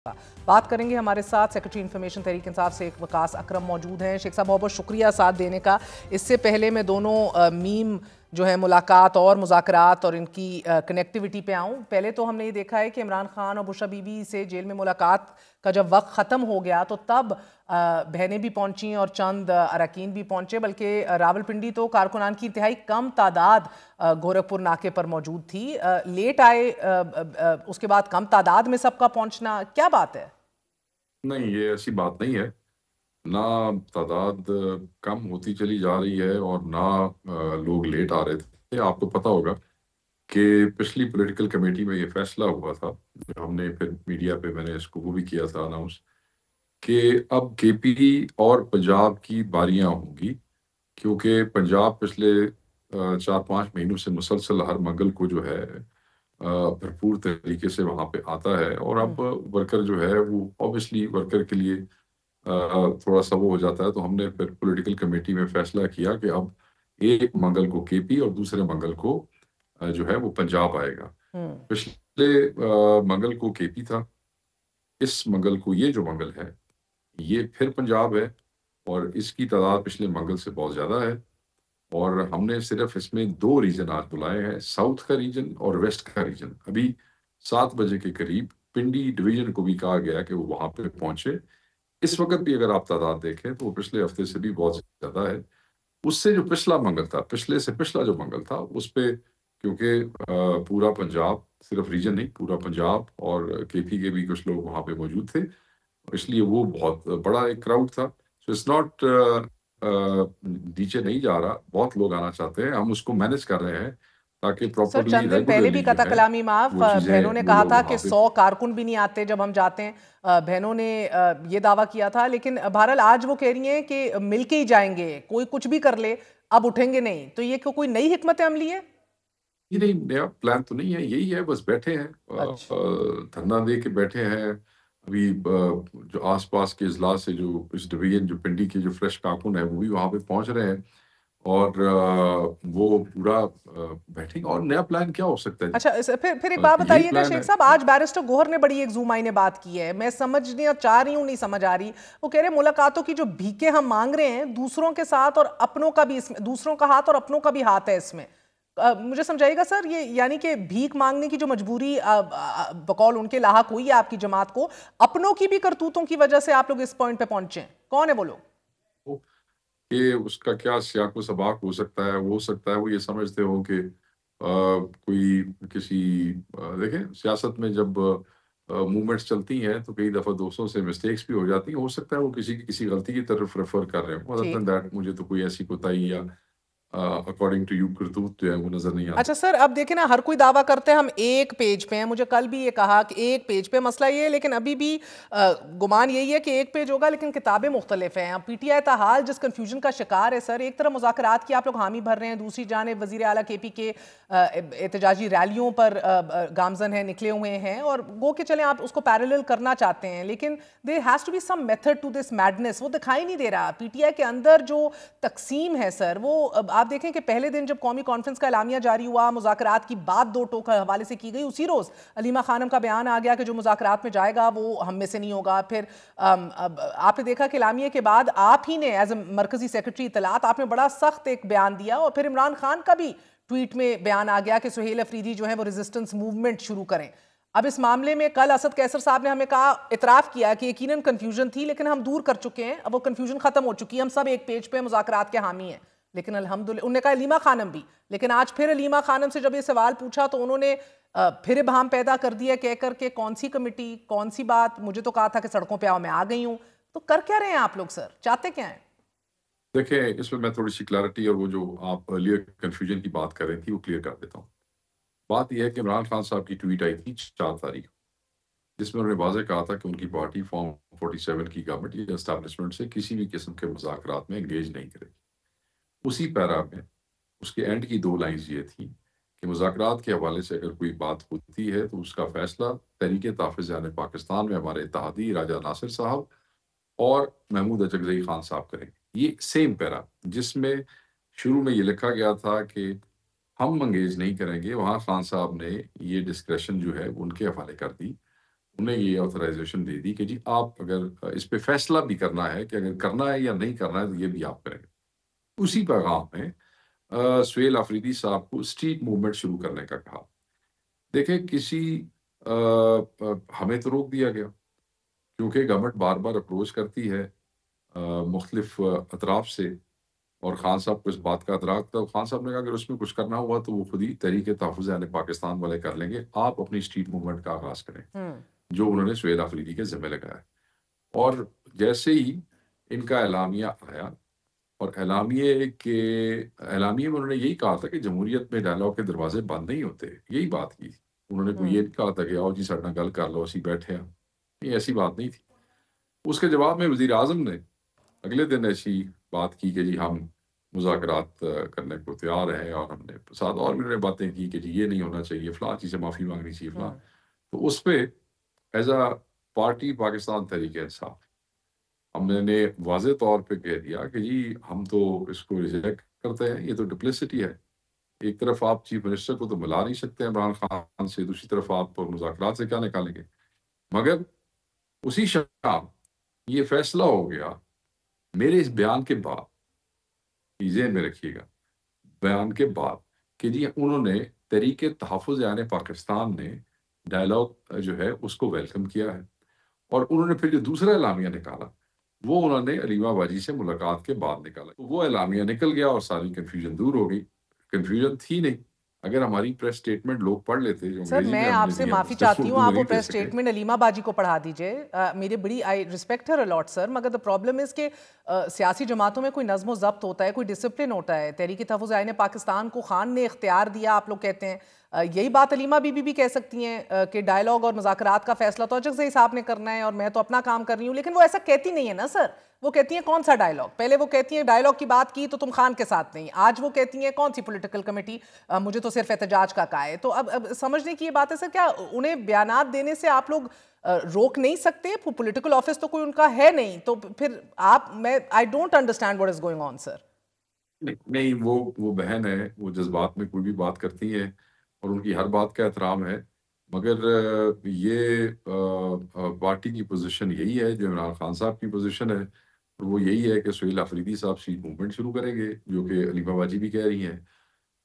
बात करेंगे। हमारे साथ सेक्रेटरी इंफॉर्मेशन तहरीक इंसाफ शेख वकास अकरम मौजूद हैं। शेख साहब बहुत बहुत शुक्रिया साथ देने का। इससे पहले मैं दोनों मीम जो है मुलाकात और मुज़ाकरात और इनकी कनेक्टिविटी पे आऊँ। पहले तो हमने ये देखा है कि इमरान खान और बुशरा बीबी से जेल में मुलाकात का जब वक्त ख़त्म हो गया तो तब बहनें भी पहुंची और चंद अरकान भी पहुंचे, बल्कि रावलपिंडी तो कारकुनान की इंतहाई कम तादाद गोरखपुर नाके पर मौजूद थी। लेट आए, उसके बाद कम तादाद में सबका पहुंचना, क्या बात है? नहीं, ये ऐसी बात नहीं है। ना तादाद कम होती चली जा रही है और ना लोग लेट आ रहे थे। आपको पता होगा कि पिछली पॉलिटिकल कमेटी में ये फैसला हुआ था, जो हमने फिर मीडिया पे मैंने इसको वो भी किया था अनाउंस, कि अब केपी और पंजाब की बारियां होंगी, क्योंकि पंजाब पिछले 4-5 महीनों से मुसलसल हर मंगल को जो है भरपूर तरीके से वहां पे आता है। और अब वर्कर जो है वो ऑब्वियसली वर्कर के लिए थोड़ा सा वो हो जाता है। तो हमने फिर पॉलिटिकल कमेटी में फैसला किया कि अब एक मंगल को केपी और दूसरे मंगल को जो है वो पंजाब आएगा। हम्म। पिछले मंगल को केपी था, इस मंगल को ये जो मंगल है ये फिर पंजाब है, और इसकी तादाद पिछले मंगल से बहुत ज्यादा है। और हमने सिर्फ इसमें दो रीजन आज बुलाए हैं, साउथ का रीजन और वेस्ट का रीजन। अभी 7 बजे के करीब पिंडी डिवीजन को भी कहा गया कि वो वहां पे पहुंचे। इस वक्त भी अगर आप तादाद देखें तो वो पिछले हफ्ते से भी बहुत ज्यादा है। उससे जो पिछला मंगल था, पिछले से पिछला जो मंगल था उस पे, क्योंकि पूरा पंजाब, सिर्फ रीजन नहीं पूरा पंजाब और केपी के भी कुछ लोग वहां पे मौजूद थे, इसलिए वो बहुत बड़ा एक क्राउड था। सो इट्स नॉट नीचे नहीं जा रहा, बहुत लोग आना चाहते हैं, हम उसको मैनेज कर रहे हैं ताकि सर, प्रॉपरली चंद दिन पहले भी रेगुलरली जो कथा है कलामी माफ, वो बहनों ने चीजें वो कहा लोग था वहां कि पे। 100 कारकुन भी नहीं आते जब हम जाते हैं। बहनों ने ये दावा किया था, लेकिन बहरहाल आज वो कह रही हैं कि मिलके ही जाएंगे, कोई कुछ भी कर ले, अब उठेंगे नहीं। तो ये कोई नई हिकमत अमली है? ये नहीं, नया प्लान तो नहीं है, यही है, बस बैठे हैं, अच्छा। धरना दे के बैठे हैं। अभी जो आसपास के इजला से जो इस डिवीजन जो पिंडी के जो फ्रेश कारकुन है वो भी वहां पे पहुंच रहे हैं। और वो पूरा बैठेंगे। और नया प्लान क्या हो सकता है जी? अच्छा, फिर एक बात यही बताइएगा प्लान शेख है। साहब, आज बैरिस्टर गोहर ने बड़ी एक जूम आई ने बात की है, मैं समझने चाह रही हूँ, नहीं समझ आ रही। वो कह रहे हैं मुलाकातों की जो भीखे हम मांग रहे हैं, दूसरों के साथ और अपनों का भी इसमें, दूसरों का हाथ और अपनों का भी हाथ है इसमें। मुझे समझाइएगा सर, ये यानी कि भीख मांगने की जो मजबूरी बकौल उनके लाहक हुई है आपकी जमात को, अपनों की भी करतूतों की वजह से आप लोग इस पॉइंट पे पहुंचे हैं। कौन है वो लोग? कि उसका क्या सियाको सबाक हो सकता है, वो हो सकता है वो ये समझते हो कि कोई किसी देखें, सियासत में जब मूवमेंट्स चलती हैं तो कई दफ़ा दोस्तों से मिस्टेक्स भी हो जाती हैं। हो सकता है वो किसी की किसी गलती की तरफ रेफर कर रहे हो। अदर देन ठीक। दैट मुझे तो कोई ऐसी कोताही या अकॉर्डिंग टू यू करतूत जो है वो नजर नहीं अच्छा आती। सर, अब देखिए ना, हर कोई दावा करते हैं हम एक पेज पे हैं। मुझे कल भी ये कहा कि एक पेज पे मसला ये है, लेकिन अभी भी गुमान यही है कि एक पेज होगा लेकिन किताबें मुख्तलिफ हैं। अब पीटीआई ताहाल जिस कन्फ्यूजन का शिकार है सर, एक तरफ मुज़ाकरात की आप लोग हामी भर रहे हैं, दूसरी जानिब वज़ीर आला केपी के एहतजाजी रैलियों पर गामजन है, निकले हुए हैं, और गो के चलें आप उसको पैरेलल करना चाहते हैं, लेकिन there has to be some method to this madness. वो दिखाई नहीं दे रहा। पीटीआई के अंदर जो तकसीम है सर, वो अब आप देखें कि पहले दिन जब कौमी कॉन्फ्रेंस का एलामिया जारी हुआ, मुज़ाकरात की बात दो टोक हवाले से की गई, उसी रोज़ अलीमा खानम का बयान आ गया कि जो मुज़ाकरात में जाएगा वो हम में से नहीं होगा। फिर अब आपने देखा कि एलामिया के बाद आप ही ने एज ए मरकजी सेक्रेटरी इतलात आपने बड़ा सख्त एक बयान दिया, और फिर इमरान खान का भी ट्वीट में बयान आ गया कि सुहेल अफरीदी जो है वो रेजिस्टेंस मूवमेंट शुरू करें। अब इस मामले में कल असद कैसर साहब ने हमें कहा, इतराफ किया कि यकीनन कंफ्यूजन थी, लेकिन हम दूर कर चुके हैं, अब वो कंफ्यूजन खत्म हो चुकी है, हम सब एक पेज पे मुज़ाकरात के हामी हैं। लेकिन अल्हम्दुलिल्लाह उन्होंने कहा अलीमा खानम भी, लेकिन आज फिर अलीमा खानम से जब ये सवाल पूछा तो उन्होंने फिर इबहम पैदा कर दिया, कह करके कौन सी कमेटी, कौन सी बात। मुझे तो कहा था कि सड़कों पे आओ, मैं आ गई हूं। तो कर क्या रहे हैं आप लोग सर, चाहते क्या हैं? देखें, इसमें मैं थोड़ी सी क्लैरिटी और वो जो आप अर्लियर कंफ्यूजन की बात कर रही थी वो क्लियर कर देता हूँ। बात यह है कि इमरान खान साहब की ट्वीट आई थी 4 तारीख, जिसमें उन्होंने वाज़ेह कहा था कि उनकी पार्टी फॉर्म 47 की गवर्नमेंट या एस्टैब्लिशमेंट से किसी भी किस्म के मुज़ाकरात में एंगेज नहीं करेगी। उसी पैरा में उसके एंड की 2 लाइन्स ये थी कि मुज़ाकरात के हवाले से अगर कोई बात होती है तो उसका फैसला तहरीक तहफ़्फ़ुज़ यानी पाकिस्तान में हमारे इत्तेहादी राजा नासिर साहब और महमूद अचकज़ई खान साहब करेंगे। ये सेम पैरा जिसमें शुरू में ये लिखा गया था कि हम एंगेज नहीं करेंगे, वहाँ खान साहब ने ये डिस्क्रेशन जो है वो उनके हवाले कर दी। उन्हें ये ऑथराइजेशन दे दी कि जी आप अगर इस पे फैसला भी करना है कि अगर करना है या नहीं करना है तो ये भी आप करेंगे। उसी पैगाम में सुहेल अफरीदी साहब को स्ट्रीट मूवमेंट शुरू करने का कहा। देखिए हमें तो रोक दिया गया क्योंकि गवर्नमेंट बार-बार अप्रोच करती है मुख्तलिफ अतराफ से और खान साहब को इस बात का अदराक था। खान साहब ने कहा अगर उसमें कुछ करना हुआ तो वो खुद ही तहफ़्फ़ुज़ यानी पाकिस्तान वाले कर लेंगे, आप अपनी स्ट्रीट मूवमेंट का आगाज़ करें, हम्म। जो उन्होंने सुहेल अफरीदी के ज़िम्मे लगाया। और जैसे ही इनका एलामिया आया और एलामिये में उन्होंने यही कहा था कि जमहूरियत में डायलॉग के दरवाजे बंद नहीं होते, यही बात की। उन्होंने कोई ये नहीं कहा था कि आओ जी साडे नाल गल कर लो, असीं बैठे हैं। नहीं, ऐसी बात नहीं थी। उसके जवाब में वज़ीर-ए-आज़म ने अगले दिन ऐसी बात की कि जी हम मुज़ाकरात करने को तैयार हैं और हमने साथ और भी उन्होंने बातें की कि जी ये नहीं होना चाहिए, फलाँ चीज़ से माफ़ी माँगनी चाहिए, फलाँ। हम्म। तो उसपे as a party Pakistan Tehreek-e-Insaf हमने वाज़ेह तौर पे कह दिया कि जी हम तो इसको रिजेक्ट करते हैं, ये तो डुप्लिसिटी है। एक तरफ आप चीफ मिनिस्टर को तो मिला नहीं सकते इमरान खान से, दूसरी तरफ आप मुज़ाकरात से क्या निकालेंगे? मगर उसी शाम ये फैसला हो गया मेरे इस बयान के बाद, ज़हन में रखिएगा, बयान के बाद कि जी उन्होंने तहरीक-ए-तहफ़्फ़ुज़ यानी पाकिस्तान ने डायलॉग जो है उसको वेलकम किया है। और उन्होंने फिर जो दूसरा एलामिया निकाला, वो उन्होंने अलीमा बाजी से मुलाकात के बाद निकाला। तो वो एलामिया निकल गया और सारी कन्फ्यूज़न दूर हो गई। कन्फ्यूज़न थी नहीं। अगर हमारी प्रेस स्टेटमेंट लोग पढ़ लेते, जो सर अंग्रेज़ी में मैं हमने आपसे दी, हम माफ़ी सिर्फ़ चाहती हूँ, उर्दू में आप वो नहीं दे प्रेस सके। स्टेटमेंट अलीमा बाजी को पढ़ा दीजिए। मेरी बड़ी I respect her a lot sir, मगर द प्रॉब्लम इज़ के सियासी जमातों में कोई नज़्म ज़ब्त होता है, कोई डिसिप्लिन होता है। तहरीक-ए-तहफ़्फ़ुज़ आईन पाकिस्तान को खान ने इख्तियार दिया, आप लोग कहते हैं। यही बात अलीमा बीबी भी कह सकती हैं कि डायलॉग और मुज़ाकरात का फैसला तो अचक से साहब ने करना है और मैं तो अपना काम कर रही हूँ, लेकिन वो ऐसा कहती नहीं है ना सर। वो कहती हैं कौन सा डायलॉग, पहले वो कहती हैं डायलॉग की बात की तो तुम खान के साथ नहीं, आज वो कहती हैं कौन सी पॉलिटिकल कमेटी, मुझे तो सिर्फ एहतजाज का कहा है। तो अब समझने की ये बात है सर, क्या उन्हें बयानात देने से आप लोग रोक नहीं सकते? पॉलिटिकल ऑफिस तो कोई उनका है नहीं, तो फिर आप, मैं I don't understand what is going on sir. नहीं, नहीं वो बहन है, वो जज़्बात में कोई भी बात करती हैं और उनकी हर बात का एहतराम है। मगर पार्टी की पोज़ीशन यही है, जो इमरान खान साहब की पोज़ीशन है, और वो यही है कि सुहेल अफरीदी साहब स्ट्रीट मूवमेंट शुरू करेंगे, जो कि अलीमा बाजी भी कह रही हैं।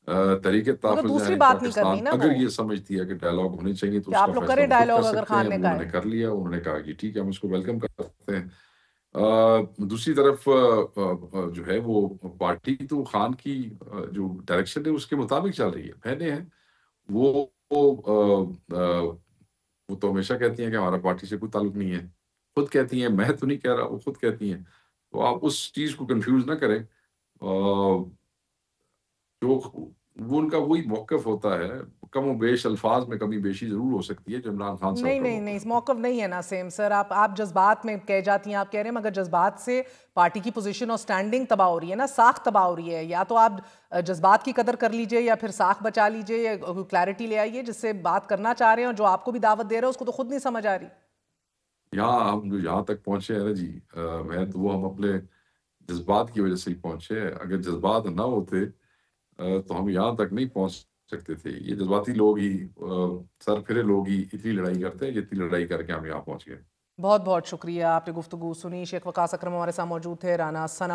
मगर तहरीक-ए-तहफ़्फ़ुज़ दूसरी यानी बात नहीं करनी पाकिस्तान ना वो, अगर ये समझती है कि डायलॉग होने चाहिए तो कि उसका आप लोग फ़ैसला करें वो खुद कर डायलॉग अगर सकते खान हैं। ने वो कहा उन्होंने है। कर लिया, उन्होंने कहा कि ठीक है हम इसको वेलकम करते हैं। दूसरी तरफ जो है वो पार्टी तो खान की जो डायरेक्शन है उसके मुताबिक चल रही है। बहनें हैं, वो वो तो हमेशा कहती हैं कि हमारा पार्टी से कोई ताल्लुक नहीं है। खुद कहती हैं, मैं तो नहीं कह रहा, वो खुद कहती हैं। तो आप उस चीज़ को कन्फ्यूज़ ना करें। जो वो उनका वही मौक़िफ़ होता है, कम-ओ-बेश अल्फ़ाज़ में कमी-बेशी ज़रूर हो सकती है, जो इमरान खान साहब नहीं का नहीं नहीं, मौक़िफ़ इस होता है। मौकफ नहीं है ना सेम सर। आप जज्बात में कह जाती हैं, आप कह रहे हैं, मगर जज्बात से पार्टी की पोजीशन और स्टैंडिंग तबाह हो रही है ना, साख तबाह हो रही है। या तो आप जज्बात की कदर कर लीजिए या फिर साख बचा लीजिए, या क्लैरिटी ले आइए जिससे बात करना चाह रहे हैं और जो आपको भी दावत दे रहे हैं उसको तो खुद नहीं समझ आ रही। यहाँ हम जो यहाँ तक पहुँचे हैं ना जी, मैं तो वो हम अपने जज़्बात की वज़ह से ही पहुँचे हैं। अगर जज़्बात ना होते तो हम यहाँ तक नहीं पहुँच सकते थे। ये जज़्बाती लोग ही सरफिरे लोग ही इतनी लड़ाई करते हैं, जितनी लड़ाई करके हम यहाँ पहुँच गए। बहुत बहुत शुक्रिया, आपने गुफ्तगू सुनी। शेख वकास अकरम हमारे साथ मौजूद थे, राना सना